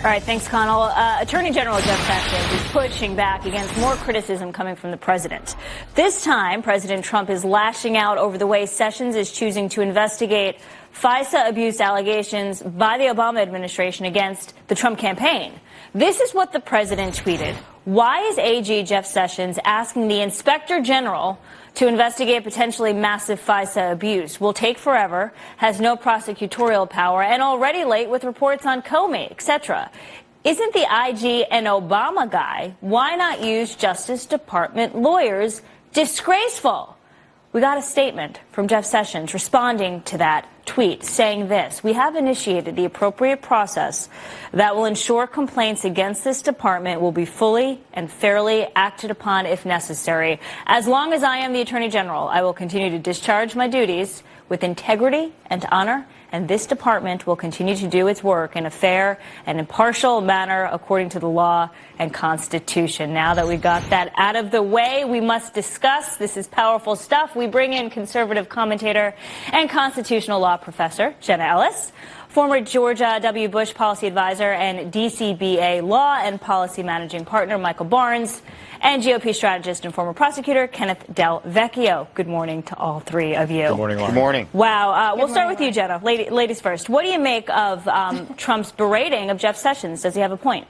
All right, thanks, Connell. Attorney General Jeff Sessions is pushing back against more criticism coming from the president. This time, President Trump is lashing out over the way Sessions is choosing to investigate FISA abuse allegations by the Obama administration against the Trump campaign. This is what the president tweeted. Why is AG Jeff Sessions asking the Inspector General to investigate potentially massive FISA abuse? Will take forever, has no prosecutorial power, and already late with reports on Comey, etc. Isn't the IG an Obama guy? Why not use Justice Department lawyers? Disgraceful. We got a statement from Jeff Sessions responding to that tweet saying this: we have initiated the appropriate process that will ensure complaints against this department will be fully and fairly acted upon if necessary. As long as I am the Attorney General, I will continue to discharge my duties with integrity and honor, and this department will continue to do its work in a fair and impartial manner according to the law and Constitution. Now that we've got that out of the way, we must discuss. This is powerful stuff. We bring in conservative commentator and constitutional law professor Jenna Ellis, former Georgia W. Bush policy advisor and DCBA law and policy managing partner Michael Barnes, and GOP strategist and former prosecutor Kenneth Del Vecchio. Good morning to all three of you. Good morning, Lauren. Good morning. Wow. We'll start with you, Jenna. Ladies first. What do you make of Trump's berating of Jeff Sessions? Does he have a point?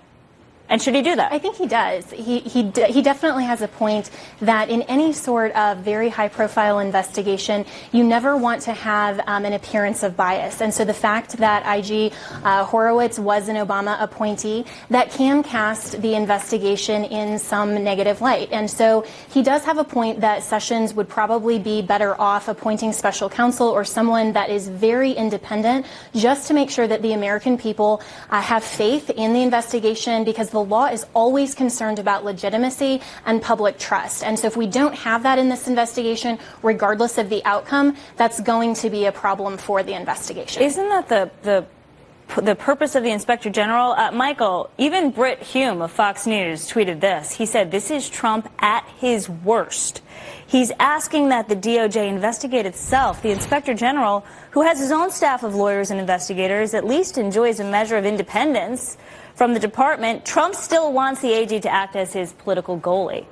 And should he do that? I think he does. He definitely has a point that in any sort of very high-profile investigation, you never want to have an appearance of bias. And so the fact that IG Horowitz was an Obama appointee, that can cast the investigation in some negative light. And so he does have a point that Sessions would probably be better off appointing special counsel or someone that is very independent, just to make sure that the American people have faith in the investigation, because the law is always concerned about legitimacy and public trust. And so if we don't have that in this investigation, regardless of the outcome, that's going to be a problem for the investigation. Isn't that the purpose of the Inspector General? Michael, even Britt Hume of Fox News tweeted this. He said, this is Trump at his worst. He's asking that the DOJ investigate itself. The Inspector General, who has his own staff of lawyers and investigators, at least enjoys a measure of independence from the department. Trump still wants the AG to act as his political goalie.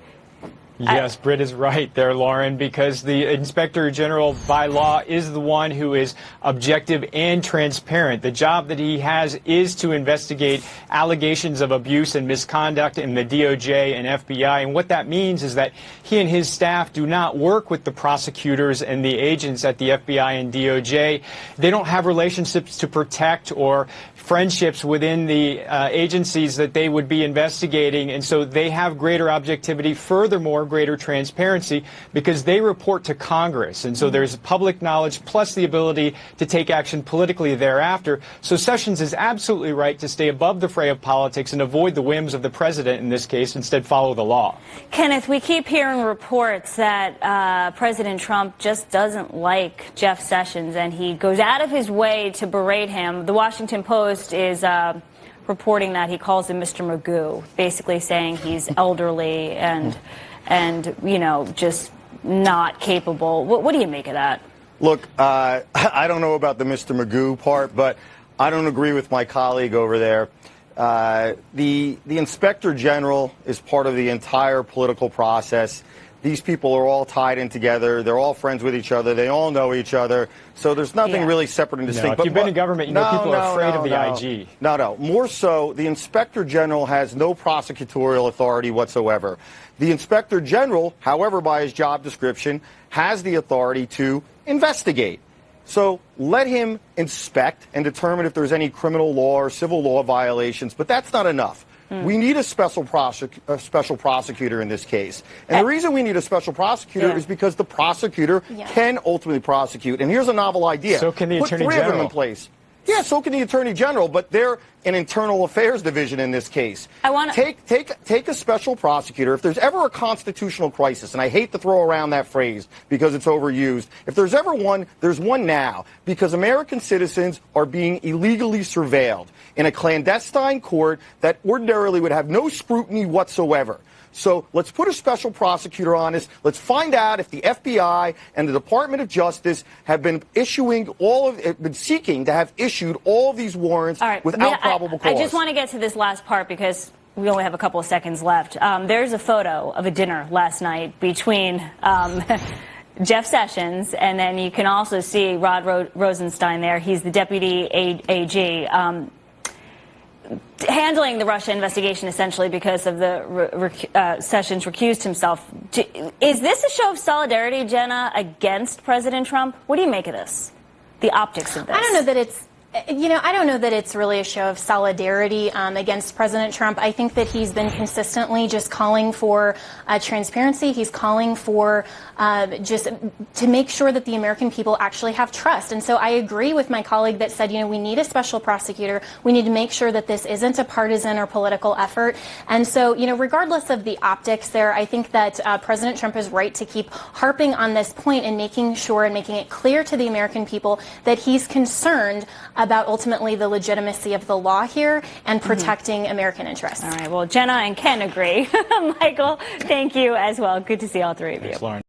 Yes, Britt is right there, Lauren, because the Inspector General by law is the one who is objective and transparent. The job that he has is to investigate allegations of abuse and misconduct in the DOJ and FBI. And what that means is that he and his staff do not work with the prosecutors and the agents at the FBI and DOJ. They don't have relationships to protect or friendships within the agencies that they would be investigating. And so they have greater objectivity. Furthermore, greater transparency, because they report to Congress. And so there's public knowledge plus the ability to take action politically thereafter. So Sessions is absolutely right to stay above the fray of politics and avoid the whims of the president in this case, instead follow the law. Kenneth, we keep hearing reports that President Trump just doesn't like Jeff Sessions, and he goes out of his way to berate him. The Washington Post is reporting that he calls him Mr. Magoo, basically saying he's elderly and you know, just not capable. What do you make of that? Look, I don't know about the Mr. Magoo part, but I don't agree with my colleague over there. The Inspector General is part of the entire political process. These people are all tied in together. They're all friends with each other. They all know each other. So there's nothing really separate and distinct. If you've been in government, you know people are afraid of the IG. No. More so, the Inspector General has no prosecutorial authority whatsoever. The Inspector General, however, by his job description, has the authority to investigate. So let him inspect and determine if there's any criminal law or civil law violations. But that's not enough. We need a special prosecutor in this case. And the reason we need a special prosecutor is because the prosecutor can ultimately prosecute. And here's a novel idea. So can the Attorney General. Put 3 of them in place. Yeah, so can the Attorney General, but they're an internal affairs division in this case. I want to take a special prosecutor. If there's ever a constitutional crisis, and I hate to throw around that phrase because it's overused, if there's ever one, there's one now, because American citizens are being illegally surveilled in a clandestine court that ordinarily would have no scrutiny whatsoever. So let's put a special prosecutor on this. Let's find out if the FBI and the Department of Justice have been seeking to have issued issued all of these warrants without probable cause. I just want to get to this last part because we only have a couple of seconds left. There's a photo of a dinner last night between Jeff Sessions, and then you can also see Rod Rosenstein there. He's the deputy AG. Handling the Russia investigation essentially because of the Sessions recused himself. Is this a show of solidarity, Jenna, against President Trump? What do you make of this? The optics of this? I don't know that it's. I don't know that it's really a show of solidarity against President Trump. I think that he's been consistently just calling for transparency. He's calling for just to make sure that the American people actually have trust. And so I agree with my colleague that said, we need a special prosecutor. We need to make sure that this isn't a partisan or political effort. And so, regardless of the optics there, I think that President Trump is right to keep harping on this point and making sure and making it clear to the American people that he's concerned about ultimately the legitimacy of the law here and protecting American interests. All right. Well, Jenna and Ken agree. Michael, thank you as well. Good to see all three of you. Thanks, Lauren.